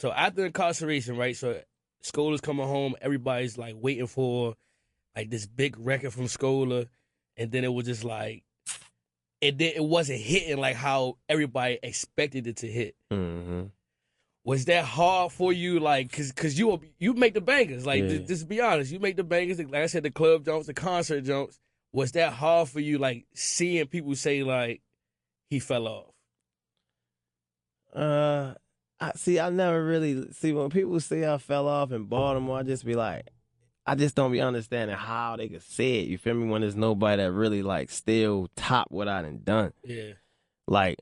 So after incarceration, right? So Skola's coming home. Everybody's like waiting for like this big record from Skola, and then it was just like it wasn't hitting like how everybody expected it to hit. Mm-hmm. Was that hard for you? Like, cause you make the bangers. Like, Yeah. just to be honest, you make the bangers. Like I said, the club jumps, the concert jumps. Was that hard for you? Like seeing people say like he fell off. I never really see when people say I fell off in Baltimore. I just be like, I just don't be understanding how they could say it. You feel me? When there's nobody that really like still top what I done. Yeah. Like,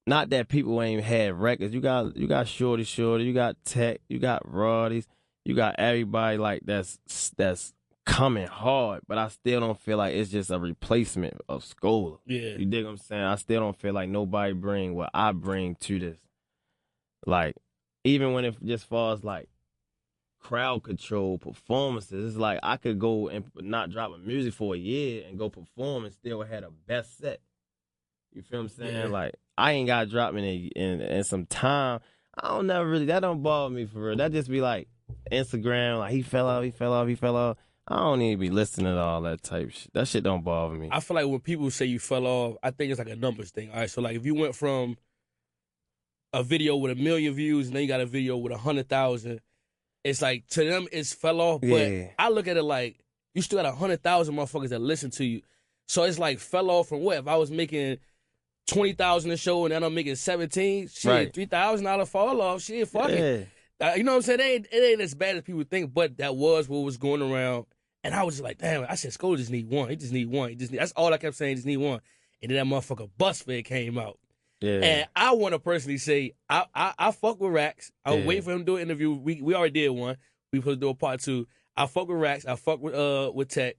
not that people ain't had records. You got Shorty, you got Tech, you got Roddy's, you got everybody like that's coming hard. But I still don't feel like it's just a replacement of Skola. Yeah. You dig what I'm saying? I still don't feel like nobody bring what I bring to this. Like, even when it just falls like crowd control, performances, it's like I could go and not drop a music for a year and go perform and still had a best set. You feel what I'm saying? Yeah. Like, I ain't got to drop in some time. That don't bother me for real. That just be like Instagram, like he fell off. I don't need to be listening to all that type shit. That shit don't bother me. I feel like when people say you fell off, I think it's like a numbers thing. All right, so like if you went from a video with 1 million views and then you got a video with 100,000, it's like to them it's fell off. But Yeah. I look at it like you still got 100,000 motherfuckers that listen to you. So it's like fell off from what? If I was making 20,000 a show and then I'm making 17, shit, Right. $3,000 fall off, shit, fuck it. You know what I'm saying? It ain't as bad as people think, but that was what was going around. And I was just like, damn, I said, Skola just need one. He just need one. That's all I kept saying, just need one. And then that motherfucker Busfed came out. Yeah. And I want to personally say, I fuck with Rax. I was waiting for him to do an interview. We already did one. We supposed to do a part 2. I fuck with Rax. I fuck with Tech.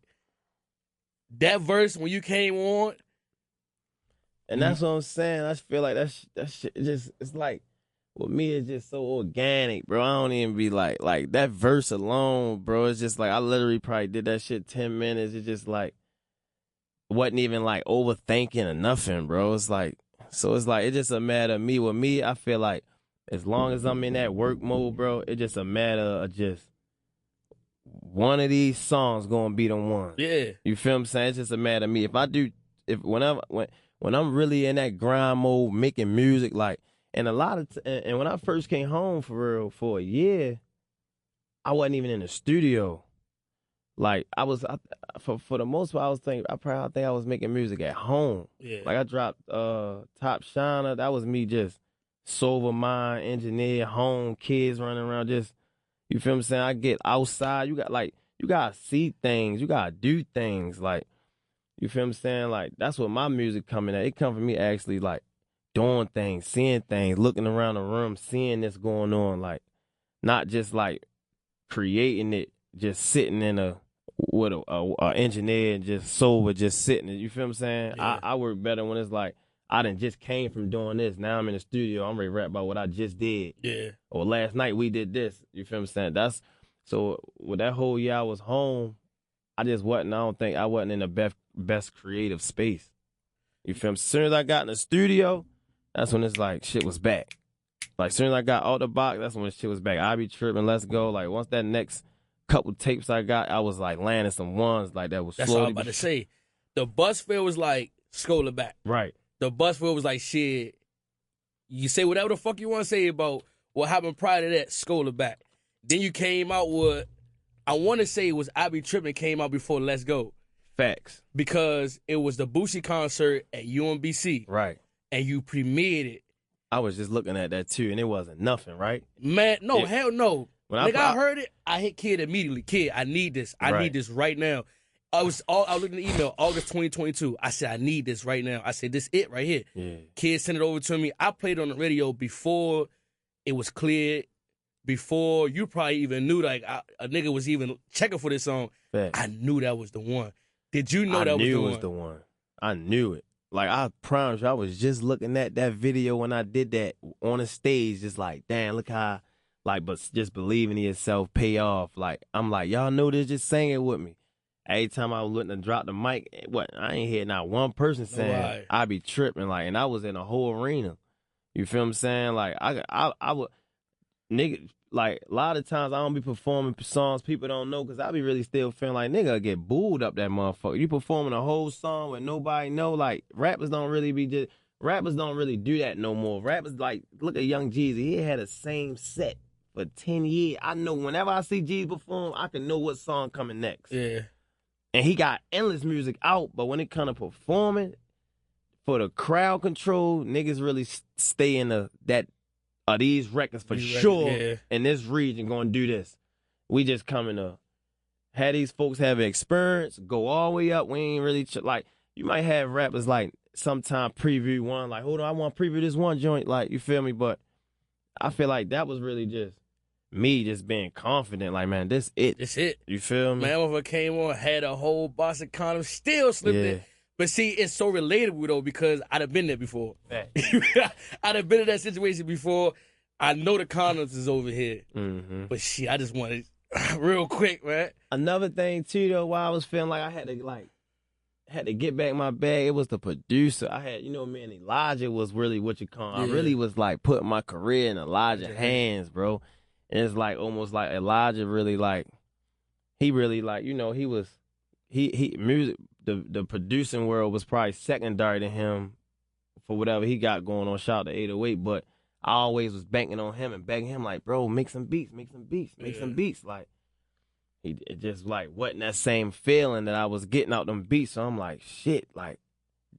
That verse, when you came on. And that's what I'm saying. I feel like that shit just, it's like, with me, it's just so organic, bro. I don't even be like that verse alone, bro. It's just like, I literally probably did that shit 10 minutes. It's just like, wasn't even like overthinking or nothing, bro. It's like, so it's like, it's just a matter of me. With me, I feel like as long as I'm in that work mode, bro, it's just a matter of just one of these songs gonna be the one. Yeah. You feel what I'm saying? It's just a matter of me. When I'm really in that grind mode, making music, like, and when I first came home for real for a year, I wasn't even in the studio. Like, for the most part, I probably think I was making music at home. Yeah. Like, I dropped Top Shiner. That was me just sober mind, engineer, home, kids running around, just, you feel what I'm saying? I get outside. You gotta see things. You gotta do things. Like, you feel what I'm saying? Like, that's what my music coming at. It come from me actually, like, doing things, seeing things, looking around the room, seeing this going on. Like, not just, like, creating it, just sitting with a engineer and just sober, just sitting. You feel what I'm saying? Yeah. I work better when it's like, I done just came from doing this. Now I'm in the studio. I'm ready to rap about what I just did. Yeah. Or last night we did this. You feel what I'm saying? So with that whole year I was home, I don't think I wasn't in the best creative space. You feel me? As soon as I got in the studio, that's when it's like shit was back. Like, as soon as I got out the box, that's when shit was back. I be tripping, let's go. Like, once that next couple tapes I got, I was like landing some ones like that was That's all I'm about to say. The Busfed was like, Skola back. Right. The Busfed was like, shit, you say whatever the fuck you want to say about what happened prior to that, Skola back. Then you came out with, I want to say it was I Be Trippin' came out before Let's Go. Facts. Because it was the Boosie concert at UMBC. Right. And you premiered it. I was just looking at that too, and it wasn't nothing, right? Man, no, hell no. When I heard it, I hit Kid immediately. Kid, I need this. I need this right now. I was looking at the email, August 2022. I said, I need this right now. I said, this it right here. Yeah. Kid sent it over to me. I played it on the radio before it was cleared, before you probably even knew, like, a nigga was even checking for this song. Facts. I knew that was the one. Did you know that was the one? I knew it was the one. I knew it. Like, I promise you, I was just looking at that video when I did that on the stage, just like, damn, look how, like, but just believing in yourself pay off. Like, I'm like, y'all know this, just sing it with me. Every time I was looking to drop the mic, I ain't hear not one person saying, I be tripping, like, and I was in a whole arena. You feel what I'm saying? Like I would nigga, like a lot of times I don't be performing songs people don't know because I be really still feeling like nigga get booed up that motherfucker. You performing a whole song with nobody know. Like rappers don't really do that no more. Rappers like look at Young Jeezy. He had the same set for 10 years. I know whenever I see Jeezy perform, I can know what song coming next. Yeah. And he got endless music out, but when it come to performing for the crowd control, niggas really stay in these records for sure yeah. in this region gonna do this. We just coming to have these folks have experience, go all the way up. We ain't really like you might have rappers like sometime preview one, like hold on, I want to preview this one joint, like you feel me? But I feel like that was really just me just being confident, like man, this it. It's it. You feel me? Man, motherfucker came on, had a whole box of condoms, still slipped it. But see, it's so relatable though because I'd have been there before. I'd have been in that situation before. I know the condoms is over here. Mm-hmm. But shit, I just wanted real quick, man. Another thing too though, why I was feeling like I had to get back my bag, it was the producer. I had, me and Elijah was really what you call. I really was like putting my career in Elijah's hands, bro. And it's like almost like Elijah really like he really like, he was music the producing world was probably secondary to him for whatever he got going on. Shout out to 808, but I always was banking on him and begging him like, bro, make some beats. Like it just like wasn't that same feeling that I was getting out them beats. So I'm like, shit, like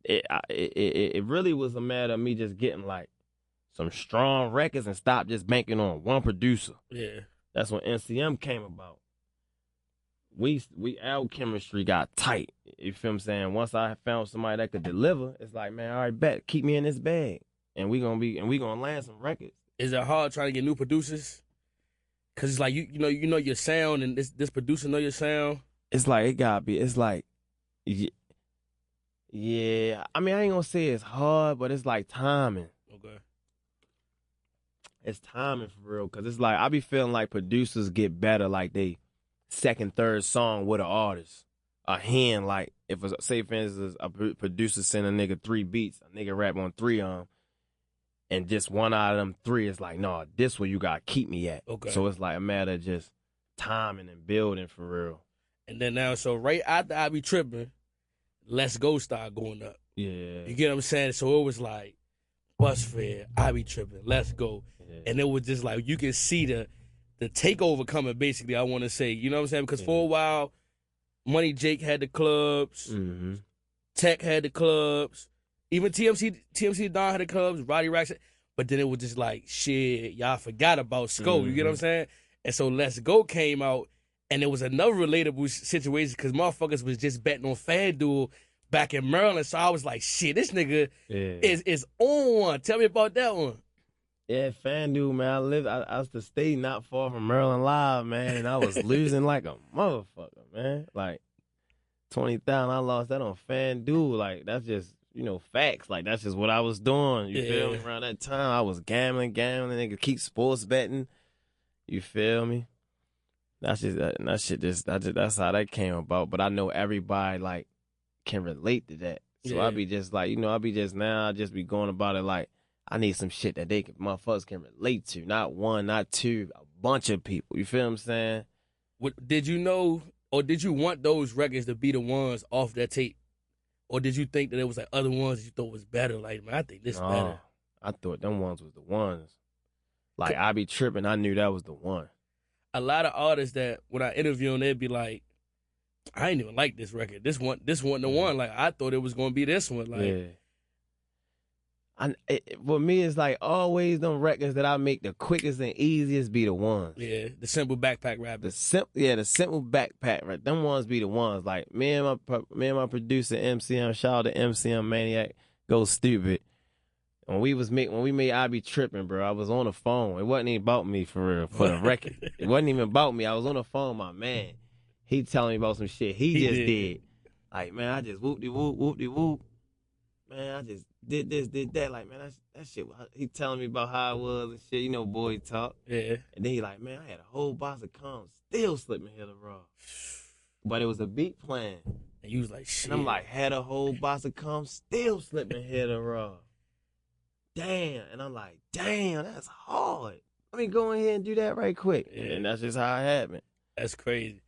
it really was a matter of me just getting like some strong records and stop just banking on one producer. Yeah. That's when NCM came about. Our chemistry got tight. You feel what I'm saying? Once I found somebody that could deliver, it's like, man, all right, bet, keep me in this bag. And we gonna land some records. Is it hard trying to get new producers? Cause it's like you know your sound and this producer know your sound. It's like it gotta be. It's like, yeah. I mean, I ain't gonna say it's hard, but it's like timing. Okay. It's timing for real. Cause it's like I be feeling like producers get better like they second, third song with an artist. A hand like if say for instance a producer send a nigga 3 beats, a nigga rap on 3 of them. And just one out of them 3 is like, no, this where you gotta keep me at. Okay. So it's like a matter of just timing and building for real. And then now, so right after I Be Tripping, Let's Go start going up. Yeah. You get what I'm saying? So it was like, Bus Fair, I Be Tripping, Let's Go. Yeah. And it was just like, you can see the takeover coming, basically, I want to say. You know what I'm saying? Because for a while, Money Jake had the clubs, Tech had the clubs, even TMC Don had the clubs, Roddy Racks. But then it was just like, shit, y'all forgot about Skola. You get what I'm saying? And so Let's Go came out, and it was another relatable situation because motherfuckers was just betting on FanDuel back in Maryland. So I was like, shit, this nigga is on one. Tell me about that one. Yeah, FanDuel, man. I was to stay not far from Maryland Live, man, and I was losing like a motherfucker, man. Like 20,000, I lost that on FanDuel. Like that's just facts. Like that's just what I was doing. You feel me? Around that time, I was gambling. Nigga, keep sports betting. You feel me? That's how that came about. But I know everybody like can relate to that. So I be just like, I just be going about it like I need some shit that motherfuckers can relate to. Not one, not two, a bunch of people. You feel what I'm saying? Did you know, or did you want those records to be the ones off that tape? Or did you think that there was like other ones that you thought was better? Like, man, I think this better. I thought them ones was the ones. Like, I Be Tripping, I knew that was the one. A lot of artists that when I interview them, they'd be like, I ain't even like this record. This one the one. Like, I thought it was gonna be this one. Like, for me, it's like always them records that I make the quickest and easiest be the ones. Yeah, the simple backpack rap. The simple backpack right. Them ones be the ones. Like me and my producer MCM, shout out to MCM Maniac, go stupid. When we made I Be Tripping, bro, I was on the phone. It wasn't even about me for real, for the record. It wasn't even about me. I was on the phone with my man. He telling me about some shit he just did. Like, man, I just whoop-de-whoop. Man, I just did this, did that. Like, man, that shit, he telling me about how it was and shit. Boy talk. Yeah. And then he like, man, I had a whole box of condoms, still slipping here to raw. But it was a beat plan. And you was like, shit. And I'm like, had a whole box of condoms, still slipping here to raw. damn. And I'm like, damn, that's hard. Let me go ahead and do that right quick. Yeah. And that's just how it happened. That's crazy.